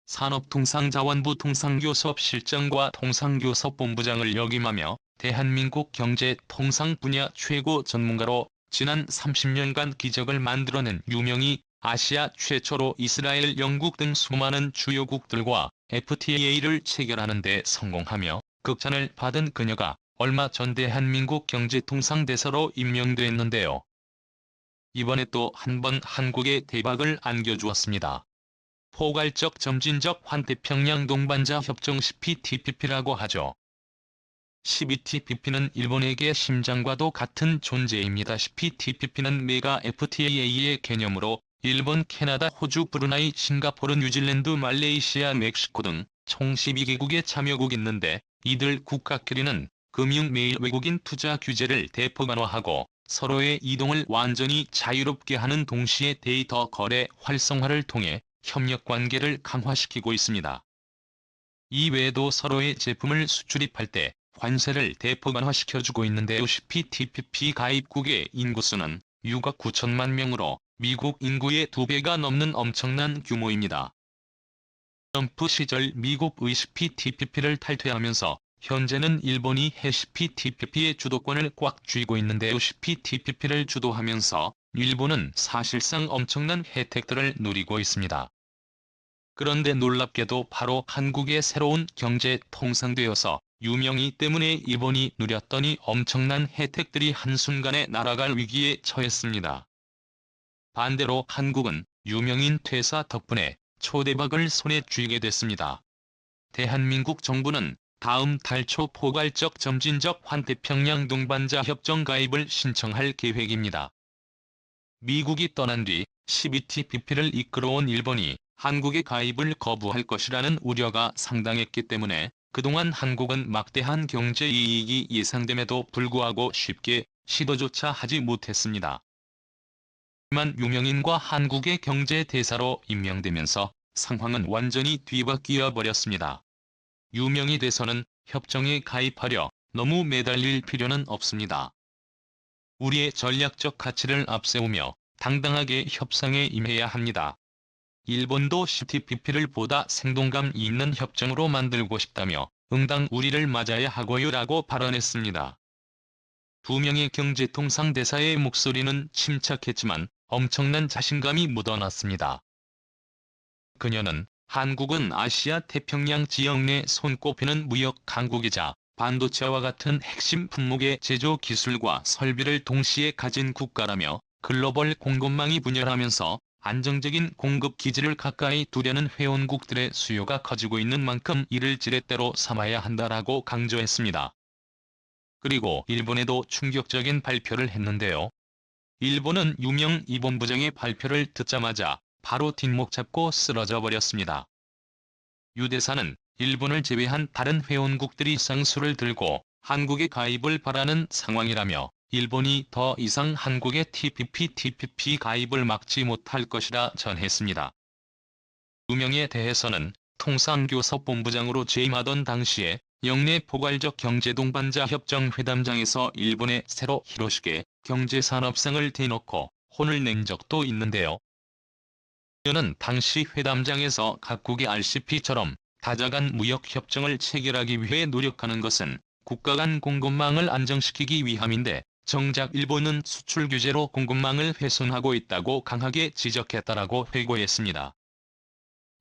산업통상자원부 통상교섭실장과 통상교섭본부장을 역임하며 대한민국 경제 통상 분야 최고 전문가로 지난 30년간 기적을 만들어낸 유명이 아시아 최초로 이스라엘, 영국 등 수많은 주요국들과 FTA를 체결하는 데 성공하며 극찬을 받은 그녀가 얼마 전 대한민국 경제통상대사로 임명됐는데요. 이번에 또 한 번 한국에 대박을 안겨주었습니다. 포괄적 점진적 환태평양 동반자 협정 CPTPP라고 하죠. CPTPP는 일본에게 심장과도 같은 존재입니다. CPTPP는 메가 FTA의 개념으로 일본, 캐나다, 호주, 브루나이, 싱가포르, 뉴질랜드, 말레이시아, 멕시코 등 총 12개국의 참여국이 있는데 이들 국가끼리는 금융 및 외국인 투자 규제를 대폭 완화하고 서로의 이동을 완전히 자유롭게 하는 동시에 데이터 거래 활성화를 통해 협력관계를 강화시키고 있습니다. 이외에도 서로의 제품을 수출입할 때 관세를 대폭 완화시켜주고 있는데요. CPTPP 가입국의 인구수는 6억 9천만 명으로 미국 인구의 2배가 넘는 엄청난 규모입니다. 트럼프 시절 미국의 CPTPP를 탈퇴하면서 현재는 일본이 해 CPTPP의 주도권을 꽉 쥐고 있는데요. CPTPP를 주도하면서 일본은 사실상 엄청난 혜택들을 누리고 있습니다. 그런데 놀랍게도 바로 한국의 새로운 경제 통상되어서 유명이 때문에 일본이 누렸더니 엄청난 혜택들이 한순간에 날아갈 위기에 처했습니다. 반대로 한국은 유명인 퇴사 덕분에 초대박을 손에 쥐게 됐습니다. 대한민국 정부는 다음 달 초 포괄적 점진적 환태평양 동반자 협정 가입을 신청할 계획입니다. 미국이 떠난 뒤 CPTPP를 이끌어온 일본이 한국의 가입을 거부할 것이라는 우려가 상당했기 때문에 그동안 한국은 막대한 경제 이익이 예상됨에도 불구하고 쉽게 시도조차 하지 못했습니다. 하지만 유명인과 한국의 경제 대사로 임명되면서 상황은 완전히 뒤바뀌어 버렸습니다. 유명이 돼서는 협정에 가입하려 너무 매달릴 필요는 없습니다. 우리의 전략적 가치를 앞세우며 당당하게 협상에 임해야 합니다. 일본도 CPTPP를 보다 생동감 있는 협정으로 만들고 싶다며 응당 우리를 맞아야 하고요라고 발언했습니다. 두 명의 경제통상대사의 목소리는 침착했지만 엄청난 자신감이 묻어났습니다. 그녀는 한국은 아시아 태평양 지역 내 손꼽히는 무역 강국이자 반도체와 같은 핵심 품목의 제조 기술과 설비를 동시에 가진 국가라며 글로벌 공급망이 분열하면서 안정적인 공급 기지를 가까이 두려는 회원국들의 수요가 커지고 있는 만큼 이를 지렛대로 삼아야 한다라고 강조했습니다. 그리고 일본에도 충격적인 발표를 했는데요. 일본은 유명 이 본부장의 발표를 듣자마자 바로 뒷목 잡고 쓰러져 버렸습니다. 유 대사는 일본을 제외한 다른 회원국들이 쌍수를 들고 한국의 가입을 바라는 상황이라며 일본이 더 이상 한국의 TPP 가입을 막지 못할 것이라 전했습니다. 유명에 대해서는 통상교섭본부장으로 재임하던 당시에 영내 포괄적 경제동반자 협정 회담장에서 일본에 새로 히로시게 경제산업상을 대놓고 혼을 낸 적도 있는데요. 그녀는 당시 회담장에서 각국이 RCEP처럼 다자간 무역협정을 체결하기 위해 노력하는 것은 국가 간 공급망을 안정시키기 위함인데 정작 일본은 수출 규제로 공급망을 훼손하고 있다고 강하게 지적했다라고 회고했습니다.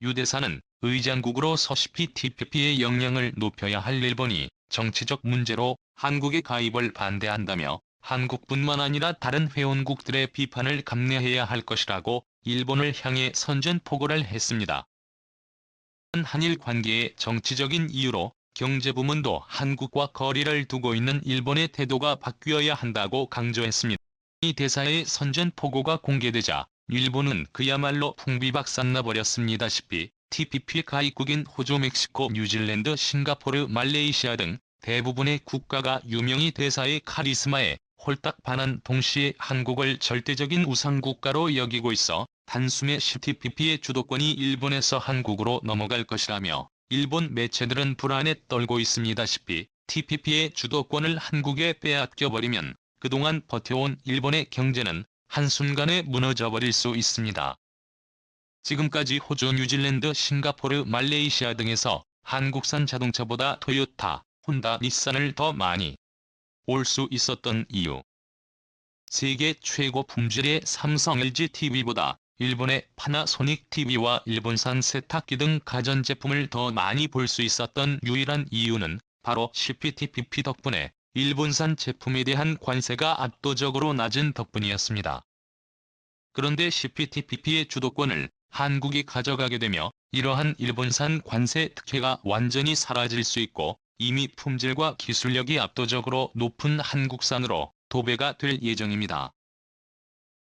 유 대사는 의장국으로서 CPTPP의 역량을 높여야 할 일본이 정치적 문제로 한국의 가입을 반대한다며 한국뿐만 아니라 다른 회원국들의 비판을 감내해야 할 것이라고 일본을 향해 선전포고를 했습니다. 한일 관계의 정치적인 이유로 경제부문도 한국과 거리를 두고 있는 일본의 태도가 바뀌어야 한다고 강조했습니다. 이 대사의 선전포고가 공개되자 일본은 그야말로 풍비박산 나버렸습니다시피 TPP 가입국인 호주, 멕시코, 뉴질랜드, 싱가포르, 말레이시아 등 대부분의 국가가 유명이 대사의 카리스마에 홀딱 반한 동시에 한국을 절대적인 우상국가로 여기고 있어 단숨에 CPTPP의 주도권이 일본에서 한국으로 넘어갈 것이라며 일본 매체들은 불안에 떨고 있습니다시피 TPP의 주도권을 한국에 빼앗겨버리면 그동안 버텨온 일본의 경제는 한순간에 무너져버릴 수 있습니다. 지금까지 호주, 뉴질랜드, 싱가포르, 말레이시아 등에서 한국산 자동차보다 토요타, 혼다, 닛산을 더 많이 올 수 있었던 이유. 세계 최고 품질의 삼성 LG TV보다 일본의 파나소닉 TV와 일본산 세탁기 등 가전제품을 더 많이 볼 수 있었던 유일한 이유는 바로 CPTPP 덕분에 일본산 제품에 대한 관세가 압도적으로 낮은 덕분이었습니다. 그런데 CPTPP의 주도권을 한국이 가져가게 되며 이러한 일본산 관세 특혜가 완전히 사라질 수 있고 이미 품질과 기술력이 압도적으로 높은 한국산으로 도배가 될 예정입니다.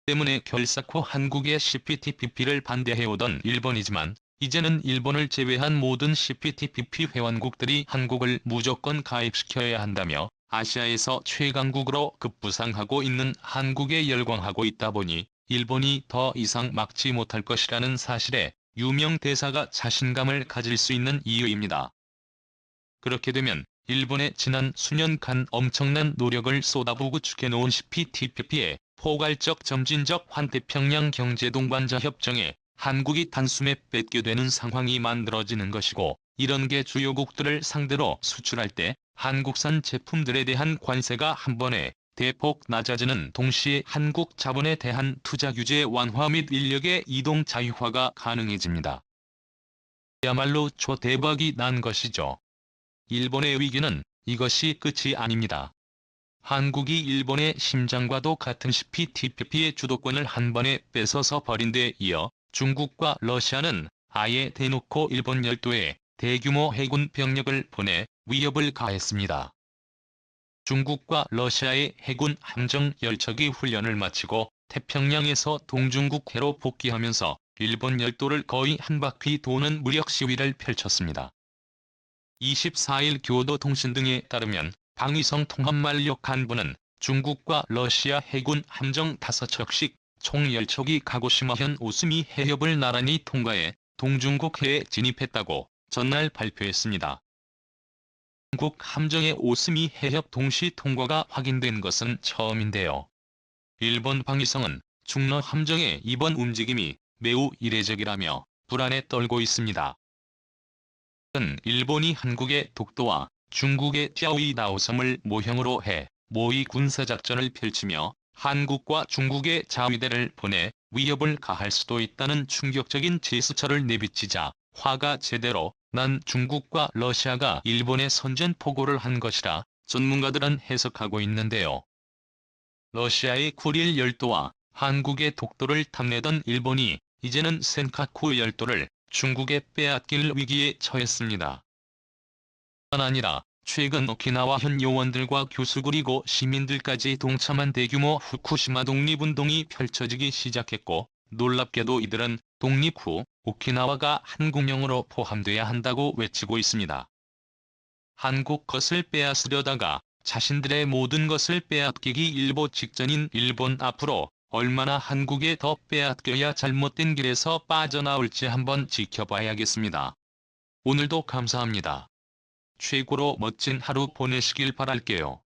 때문에 결사코 한국의 CPTPP를 반대해오던 일본이지만 이제는 일본을 제외한 모든 CPTPP 회원국들이 한국을 무조건 가입시켜야 한다며 아시아에서 최강국으로 급부상하고 있는 한국에 열광하고 있다 보니 일본이 더 이상 막지 못할 것이라는 사실에 유명 대사가 자신감을 가질 수 있는 이유입니다. 그렇게 되면 일본의 지난 수년간 엄청난 노력을 쏟아부어 구축해놓은 CPTPP의 포괄적 점진적 환태평양 경제동반자 협정에 한국이 단숨에 뺏게 되는 상황이 만들어지는 것이고 이런 게 주요국들을 상대로 수출할 때 한국산 제품들에 대한 관세가 한 번에 대폭 낮아지는 동시에 한국 자본에 대한 투자 규제 완화 및 인력의 이동 자유화가 가능해집니다. 그야말로 초대박이 난 것이죠. 일본의 위기는 이것이 끝이 아닙니다. 한국이 일본의 심장과도 같은 CPTPP의 주도권을 한 번에 뺏어서 버린 데 이어 중국과 러시아는 아예 대놓고 일본 열도에 대규모 해군 병력을 보내 위협을 가했습니다. 중국과 러시아의 해군 함정 열척이 훈련을 마치고 태평양에서 동중국해로 복귀하면서 일본 열도를 거의 한 바퀴 도는 무력 시위를 펼쳤습니다. 24일 교도통신 등에 따르면 방위성 통합만력 간부는 중국과 러시아 해군 함정 5척씩 총 10척이 가고시마현 오스미 해협을 나란히 통과해 동중국해에 진입했다고 전날 발표했습니다. 중국 함정의 오스미 해협 동시 통과가 확인된 것은 처음인데요. 일본 방위성은 중러 함정의 이번 움직임이 매우 이례적이라며 불안에 떨고 있습니다. 일본이 한국의 독도와 중국의 쩌위다오섬을 모형으로 해 모의 군사작전을 펼치며 한국과 중국의 자위대를 보내 위협을 가할 수도 있다는 충격적인 제스처를 내비치자 화가 제대로 난 중국과 러시아가 일본에 선전포고를 한 것이라 전문가들은 해석하고 있는데요. 러시아의 쿠릴 열도와 한국의 독도를 탐내던 일본이 이제는 센카쿠 열도를 중국에 빼앗길 위기에 처했습니다. 뿐만 아니라 최근 오키나와현 요원들과 교수 그리고 시민들까지 동참한 대규모 후쿠시마 독립운동이 펼쳐지기 시작했고 놀랍게도 이들은 독립 후 오키나와가 한국령으로 포함돼야 한다고 외치고 있습니다. 한국 것을 빼앗으려다가 자신들의 모든 것을 빼앗기기 일보 직전인 일본 앞으로 얼마나 한국에 더 빼앗겨야 잘못된 길에서 빠져나올지 한번 지켜봐야겠습니다. 오늘도 감사합니다. 최고로 멋진 하루 보내시길 바랄게요.